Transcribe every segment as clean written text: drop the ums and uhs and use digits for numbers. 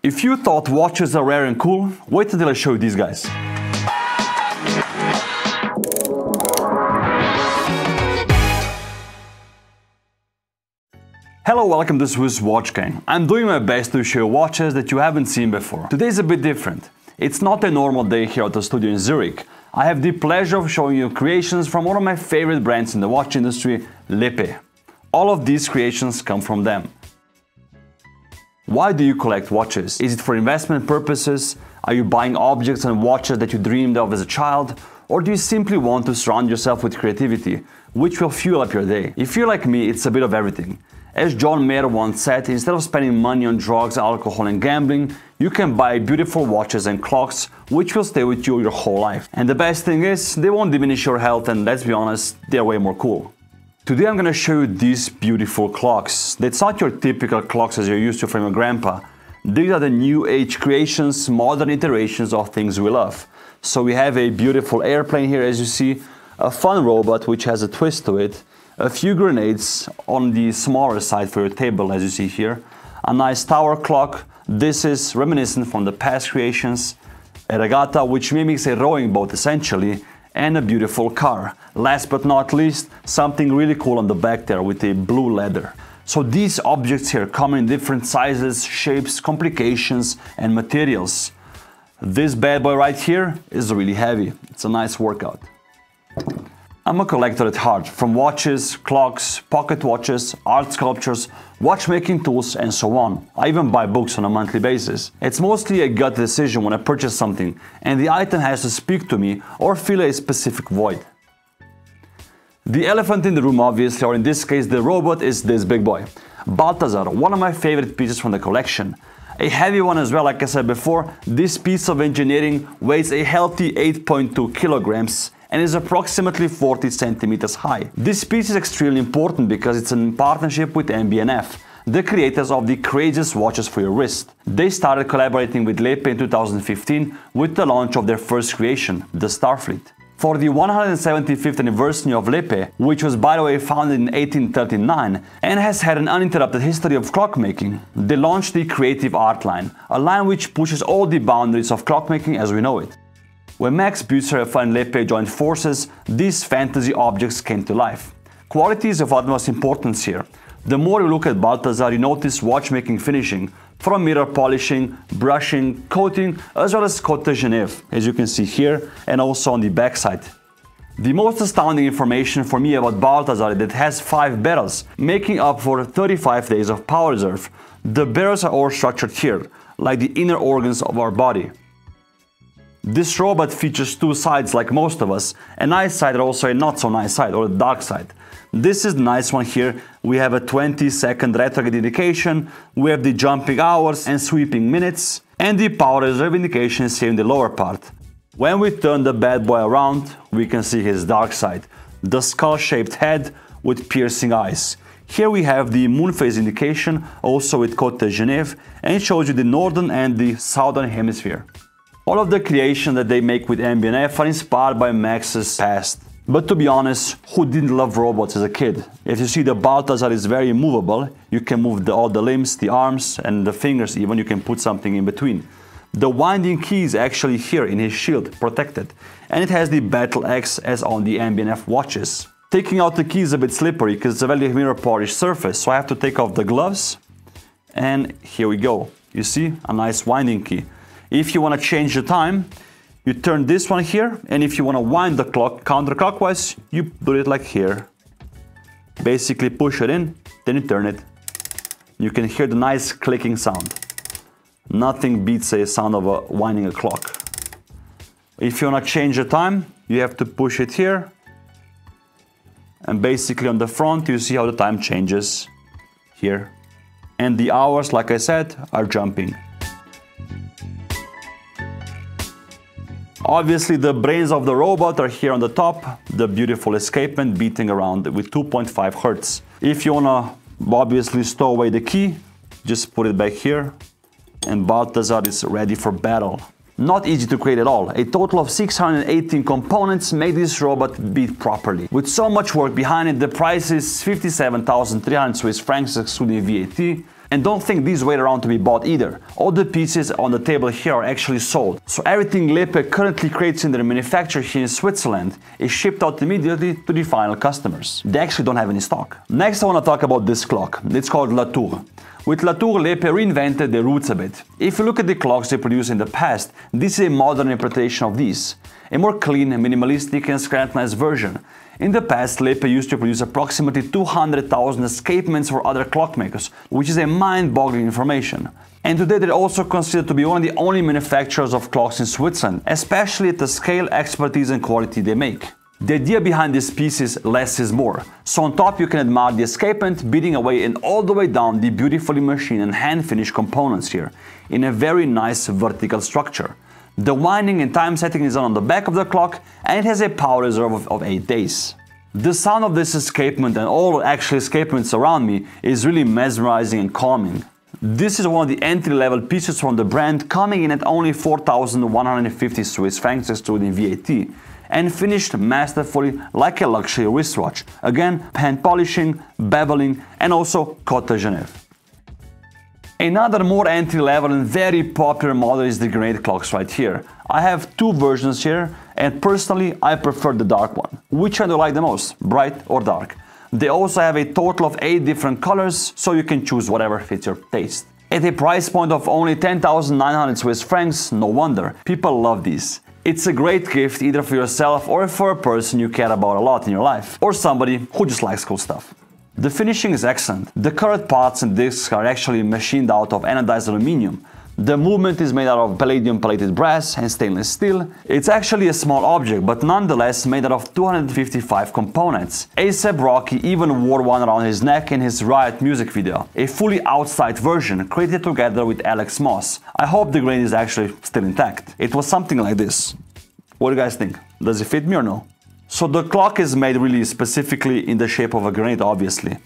If you thought watches are rare and cool, wait until I show you these guys. Hello, welcome to Swiss Watch Gang. I'm doing my best to show you watches that you haven't seen before. Today is a bit different. It's not a normal day here at the studio in Zurich. I have the pleasure of showing you creations from one of my favorite brands in the watch industry, Lepee. All of these creations come from them. Why do you collect watches? Is it for investment purposes? Are you buying objects and watches that you dreamed of as a child? Or do you simply want to surround yourself with creativity, which will fuel up your day? If you're like me, it's a bit of everything. As John Mayer once said, instead of spending money on drugs, alcohol and gambling, you can buy beautiful watches and clocks which will stay with you your whole life. And the best thing is, they won't diminish your health, and let's be honest, they're way more cool. Today I'm gonna show you these beautiful clocks. That's not your typical clocks as you're used to from your grandpa. These are the new age creations, modern iterations of things we love. So we have a beautiful airplane here, as you see, a fun robot which has a twist to it, a few grenades on the smaller side for your table, as you see here, a nice tower clock. This is reminiscent from the past creations, a regatta which mimics a rowing boat essentially, and a beautiful car. Last but not least, something really cool on the back there with a blue leather. So these objects here come in different sizes, shapes, complications and materials. This bad boy right here is really heavy. It's a nice workout. I'm a collector at heart, from watches, clocks, pocket watches, art sculptures, watchmaking tools and so on. I even buy books on a monthly basis. It's mostly a gut decision when I purchase something, and the item has to speak to me or fill a specific void. The elephant in the room obviously, or in this case the robot, is this big boy. Balthazar, one of my favorite pieces from the collection. A heavy one as well, like I said before. This piece of engineering weighs a healthy 8.2 kilograms and is approximately 40 centimeters high. This piece is extremely important because it's in partnership with mb&f, the creators of the craziest watches for your wrist. They started collaborating with Lepee in 2015 with the launch of their first creation, the Starfleet. For the 175th anniversary of Lepee, which was by the way founded in 1839 and has had an uninterrupted history of clockmaking, they launched the Creative Art line, a line which pushes all the boundaries of clockmaking as we know it. When Max Büsser and Lepee joined forces, these fantasy objects came to life. Quality is of utmost importance here. The more you look at Balthazar, you notice watchmaking finishing, from mirror polishing, brushing, coating, as well as Côte de Genève, as you can see here, and also on the backside. The most astounding information for me about Balthazar is that it has 5 barrels, making up for 35 days of power reserve. The barrels are all structured here, like the inner organs of our body. This robot features 2 sides like most of us, a nice side and also a not so nice side, or a dark side. This is the nice one here. We have a 20-second retrograde indication, we have the jumping hours and sweeping minutes, and the power reserve indication is here in the lower part. When we turn the bad boy around, we can see his dark side, the skull-shaped head with piercing eyes. Here we have the moon phase indication, also with Côte de Genève, and it shows you the northern and the southern hemisphere. All of the creations that they make with mb&f are inspired by Max's past. But to be honest, who didn't love robots as a kid? If you see, the Balthazar is very movable. You can move all the limbs, the arms and the fingers even. You can put something in between. The winding key is actually here in his shield, protected. And it has the battle axe as on the mb&f watches. Taking out the key is a bit slippery because it's a very mirror polished surface. So I have to take off the gloves. And here we go. You see, a nice winding key. If you want to change the time, you turn this one here, and if you want to wind the clock counterclockwise, you do it like here. Basically push it in, then you turn it. You can hear the nice clicking sound. Nothing beats a sound of winding a clock. If you want to change the time, you have to push it here. And basically on the front, you see how the time changes here. And the hours, like I said, are jumping. Obviously, the brains of the robot are here on the top, the beautiful escapement beating around with 2.5 Hz. If you want to obviously stow away the key, just put it back here, and Balthazar is ready for battle. Not easy to create at all. A total of 618 components make this robot beat properly. With so much work behind it, the price is 57,300 Swiss francs excluding VAT. And don't think these wait around to be bought either. All the pieces on the table here are actually sold. So everything Lepee currently creates in their manufacture here in Switzerland is shipped out immediately to the final customers. They actually don't have any stock. Next I want to talk about this clock. It's called Latour. With Latour, Lepee reinvented their roots a bit. If you look at the clocks they produced in the past, this is a modern interpretation of these. A more clean, minimalistic and scrutinized version. In the past, Lepee used to produce approximately 200,000 escapements for other clockmakers, which is a mind-boggling information. And today they're also considered to be one of the only manufacturers of clocks in Switzerland, especially at the scale, expertise and quality they make. The idea behind this piece is less is more. So on top you can admire the escapement beating away and all the way down the beautifully machined and hand-finished components here, in a very nice vertical structure. The winding and time setting is on the back of the clock and it has a power reserve of 8 days. The sound of this escapement and all actual escapements around me is really mesmerizing and calming. This is one of the entry-level pieces from the brand, coming in at only 4,150 Swiss francs excluding VAT, and finished masterfully like a luxury wristwatch. Again, hand polishing, beveling and also Côte de Genève. Another more entry-level and very popular model is the grenade clocks right here. I have two versions here and personally I prefer the dark one. Which one do you like the most, bright or dark? They also have a total of 8 different colors, so you can choose whatever fits your taste. At a price point of only 10,900 Swiss francs, no wonder, people love these. It's a great gift either for yourself or for a person you care about a lot in your life, or somebody who just likes cool stuff. The finishing is excellent. The colored parts and discs are actually machined out of anodized aluminum. The movement is made out of palladium plated brass and stainless steel. It's actually a small object, but nonetheless made out of 255 components. A$AP Rocky even wore one around his neck in his Riot music video, a fully outside version created together with Alex Moss. I hope the grain is actually still intact. It was something like this. What do you guys think? Does it fit me or no? So the clock is made really specifically in the shape of a grenade, obviously.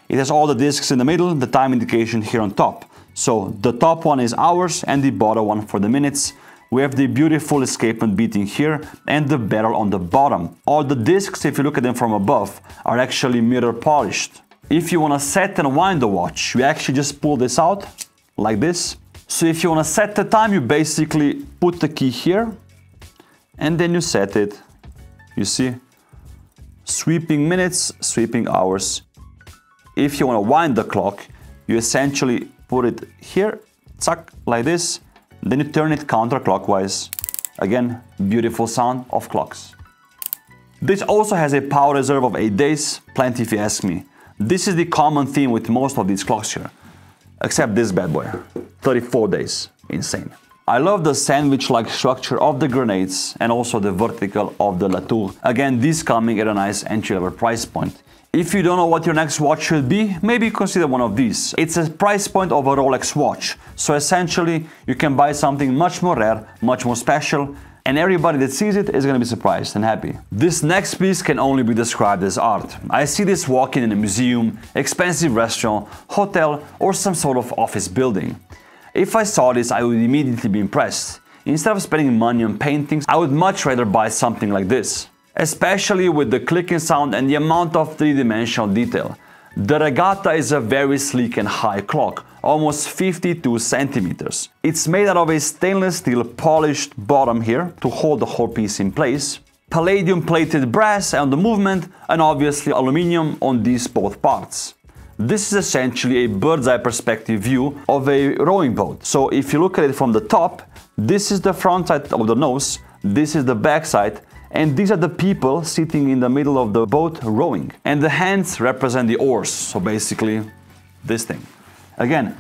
It has all the discs in the middle, the time indication here on top. So the top one is hours and the bottom one for the minutes. We have the beautiful escapement beating here and the barrel on the bottom. All the discs, if you look at them from above, are actually mirror polished. If you want to set and wind the watch, you actually just pull this out like this. So if you want to set the time, you basically put the key here and then you set it. You see, sweeping minutes, sweeping hours. If you want to wind the clock, you essentially put it here, zack, like this, then you turn it counterclockwise. Again, beautiful sound of clocks. This also has a power reserve of 8 days, plenty if you ask me. This is the common theme with most of these clocks here, except this bad boy, 34 days, insane. I love the sandwich-like structure of the grenades and also the vertical of the Latour. Again, these coming at a nice entry-level price point. If you don't know what your next watch should be, maybe consider one of these. It's a price point of a Rolex watch. So essentially, you can buy something much more rare, much more special, and everybody that sees it is going to be surprised and happy. This next piece can only be described as art. I see this walking in a museum, expensive restaurant, hotel, or some sort of office building. If I saw this, I would immediately be impressed. Instead of spending money on paintings, I would much rather buy something like this. Especially with the clicking sound and the amount of three-dimensional detail. The Regatta is a very sleek and high clock, almost 52 centimeters. It's made out of a stainless steel polished bottom here to hold the whole piece in place, palladium plated brass on the movement, and obviously aluminum on these both parts. This is essentially a bird's eye perspective view of a rowing boat. So if you look at it from the top, this is the front side of the nose, this is the back side, and these are the people sitting in the middle of the boat rowing. And the hands represent the oars, so basically this thing. Again,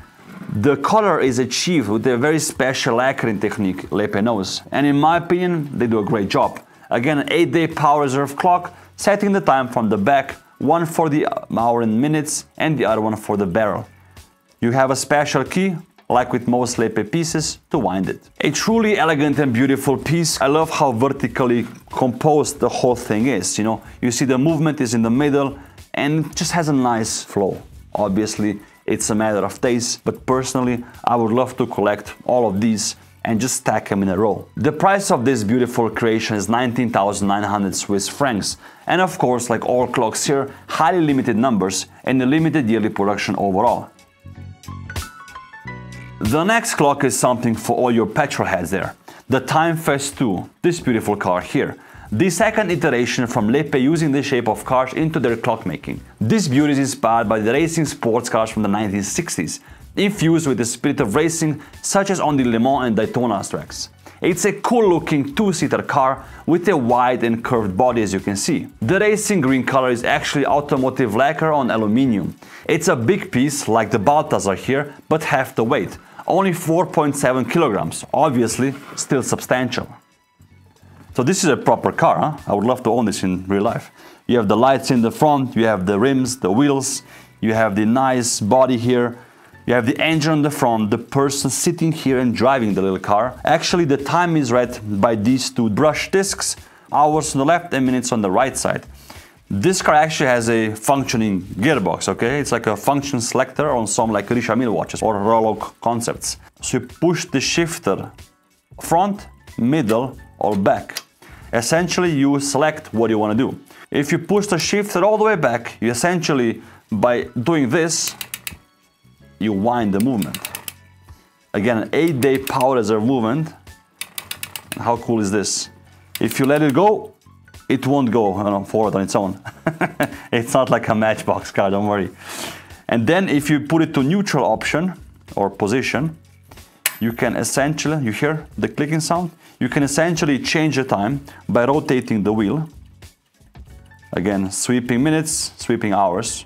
the color is achieved with a very special lacquering technique Lepee knows, and in my opinion they do a great job. Again, an 8-day power reserve clock, setting the time from the back, one for the hour and minutes and the other one for the barrel. You have a special key, like with most Lepee pieces, to wind it. A truly elegant and beautiful piece. I love how vertically composed the whole thing is, you know. You see the movement is in the middle and it just has a nice flow. Obviously, it's a matter of taste, but personally, I would love to collect all of these and just stack them in a row. The price of this beautiful creation is 19,900 Swiss francs. And of course, like all clocks here, highly limited numbers and a limited yearly production overall. The next clock is something for all your petrol heads there. The Time Fest 2, this beautiful car here. The second iteration from Lepee using the shape of cars into their clockmaking. This beauty is inspired by the racing sports cars from the 1960s, infused with the spirit of racing such as on the Le Mans and Daytona tracks. It's a cool looking two-seater car with a wide and curved body, as you can see. The racing green color is actually automotive lacquer on aluminium. It's a big piece like the Balthazar here, but half the weight, only 4.7 kilograms, obviously still substantial. So this is a proper car, huh? I would love to own this in real life. You have the lights in the front, you have the rims, the wheels, you have the nice body here, you have the engine on the front, the person sitting here and driving the little car. Actually, the time is read by these two brush discs, hours on the left and minutes on the right side. This car actually has a functioning gearbox, okay? It's like a function selector on some like Richard Mille watches or Rolex concepts. So you push the shifter front, middle or back. Essentially, you select what you want to do. If you push the shifter all the way back, you essentially, by doing this, you wind the movement. Again, an 8-day power reserve movement. How cool is this? If you let it go, it won't go forward on its own. It's not like a Matchbox car, don't worry. And then if you put it to neutral option or position, you can essentially, you hear the clicking sound? You can essentially change the time by rotating the wheel. Again, sweeping minutes, sweeping hours.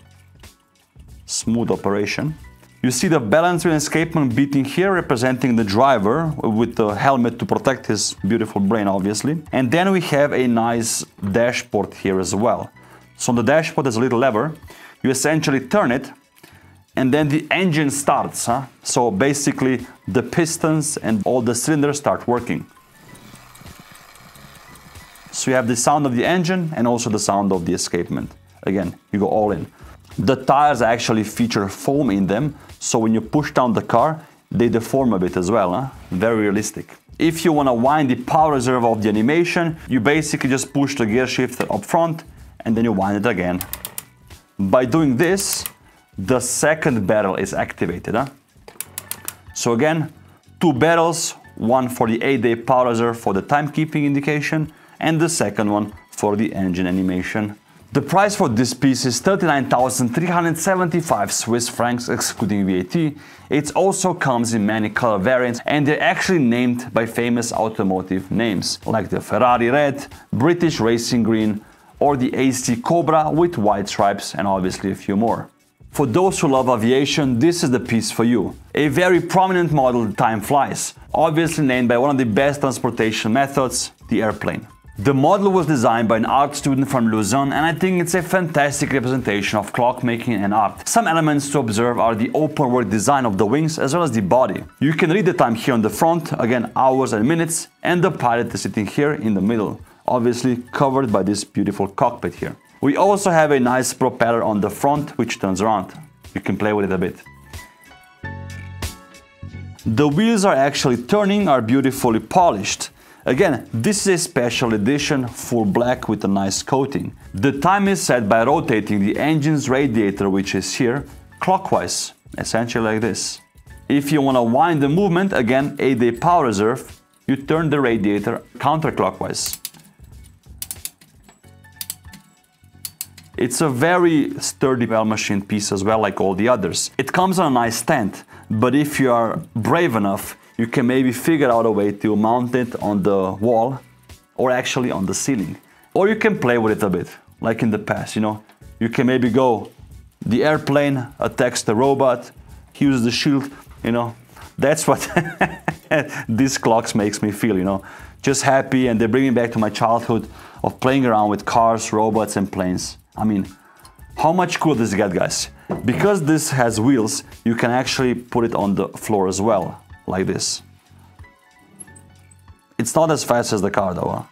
Smooth operation. You see the balance wheel escapement beating here, representing the driver with the helmet to protect his beautiful brain, obviously. And then we have a nice dashboard here as well. So on the dashboard there's a little lever. You essentially turn it and then the engine starts. So basically the pistons and all the cylinders start working. So you have the sound of the engine and also the sound of the escapement. Again, you go all in. The tires actually feature foam in them, so when you push down the car, they deform a bit as well. Very realistic. If you want to wind the power reserve of the animation, you basically just push the gear shifter up front and then you wind it again. By doing this, the second barrel is activated. So again, two barrels, one for the 8-day power reserve for the timekeeping indication, and the second one for the engine animation. The price for this piece is 39,375 Swiss francs excluding VAT. It also comes in many color variants and they're actually named by famous automotive names like the Ferrari Red, British Racing Green or the AC Cobra with white stripes and obviously a few more. For those who love aviation, this is the piece for you. A very prominent model, time flies, obviously named by one of the best transportation methods, the airplane. The model was designed by an art student from Lausanne and I think it's a fantastic representation of clockmaking and art. Some elements to observe are the open work design of the wings as well as the body. You can read the time here on the front, again hours and minutes, and the pilot is sitting here in the middle, obviously covered by this beautiful cockpit here. We also have a nice propeller on the front which turns around. You can play with it a bit. The wheels are actually turning, are beautifully polished. Again, this is a special edition, full black with a nice coating. The time is set by rotating the engine's radiator, which is here, clockwise, essentially like this. If you want to wind the movement, again, 8-day power reserve, you turn the radiator counterclockwise. It's a very sturdy bell machine piece as well, like all the others. It comes on a nice stand, but if you are brave enough, you can maybe figure out a way to mount it on the wall or actually on the ceiling. Or you can play with it a bit, like in the past, You can maybe go, the airplane attacks the robot, he uses the shield, That's what these clocks makes me feel, Just happy, and they bring me back to my childhood of playing around with cars, robots and planes. I mean, how much cooler does it get, guys? Because this has wheels, you can actually put it on the floor as well. Like this. It's not as fast as the car though.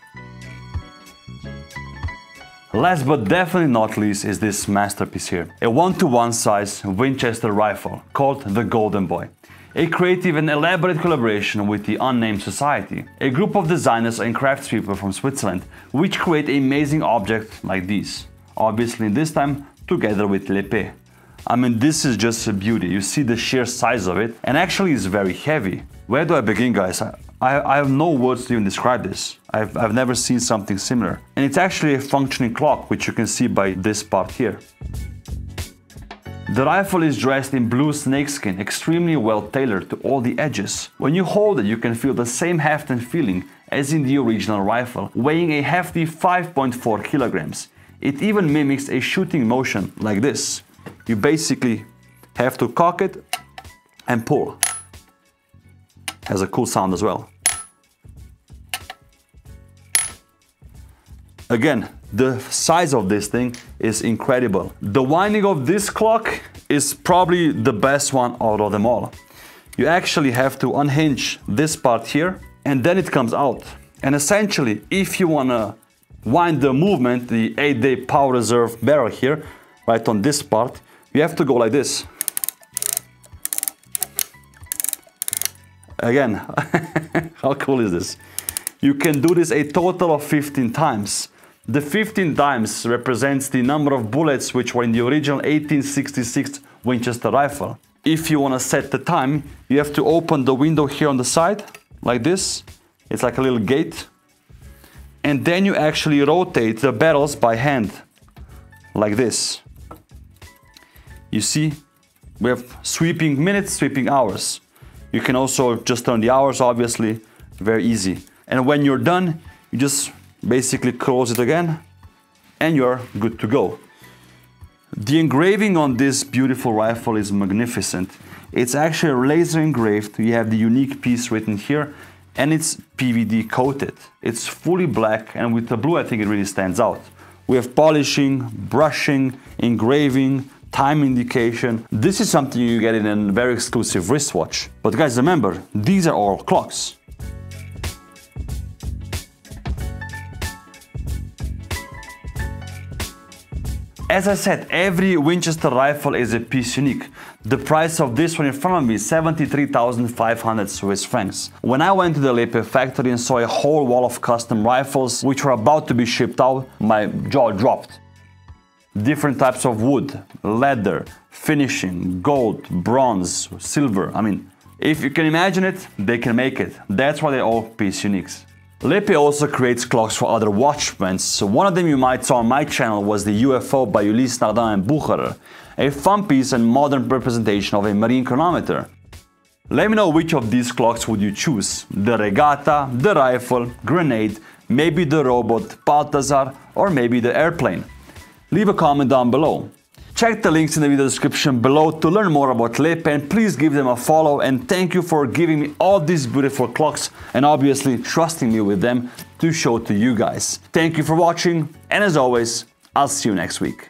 Last but definitely not least is this masterpiece here. A 1-to-1 size Winchester rifle called the Golden Boy. A creative and elaborate collaboration with the Unnamed Society, a group of designers and craftspeople from Switzerland which create amazing objects like these. Obviously this time together with Lepee. I mean, this is just a beauty. You see the sheer size of it, and actually it's very heavy. Where do I begin, guys? I have no words to even describe this. I've never seen something similar. And it's actually a functioning clock, which you can see by this part here. The rifle is dressed in blue snakeskin, extremely well tailored to all the edges. When you hold it, you can feel the same heft and feeling as in the original rifle, weighing a hefty 5.4 kilograms. It even mimics a shooting motion like this. You basically have to cock it and pull. Has a cool sound as well. Again, the size of this thing is incredible. The winding of this clock is probably the best one out of them all. You actually have to unhinge this part here, and then it comes out. And essentially, if you want to wind the movement, the 8-day power reserve barrel here, right on this part, you have to go like this. Again, how cool is this? You can do this a total of 15 times. The 15 times represents the number of bullets which were in the original 1866 Winchester rifle. If you want to set the time, you have to open the window here on the side, like this. It's like a little gate. And then you actually rotate the barrels by hand, like this. You see, we have sweeping minutes, sweeping hours. You can also just turn the hours, obviously, very easy. And when you're done, you just basically close it again, and you're good to go. The engraving on this beautiful rifle is magnificent. It's actually laser engraved. You have the unique piece written here, and it's PVD coated. It's fully black, and with the blue, I think it really stands out. We have polishing, brushing, engraving, time indication. This is something you get in a very exclusive wristwatch. But guys, remember, these are all clocks. As I said, every Winchester rifle is a piece unique. The price of this one in front of me is 73,500 Swiss francs. When I went to the lepee factory and saw a whole wall of custom rifles which were about to be shipped out, my jaw dropped. Different types of wood, leather, finishing, gold, bronze, silver. I mean, if you can imagine it, they can make it. That's why they're all piece uniques. Lepee also creates clocks for other watch brands. So one of them you might saw on my channel was the UFO by Ulysse Nardin and Bucherer, a fun piece and modern representation of a marine chronometer. Let me know which of these clocks would you choose. The Regatta, the Rifle, Grenade, maybe the Robot, Balthazar, or maybe the Airplane. Leave a comment down below. Check the links in the video description below to learn more about lepee, and please give them a follow, and thank you for giving me all these beautiful clocks and obviously trusting me with them to show to you guys. Thank you for watching, and as always, I'll see you next week.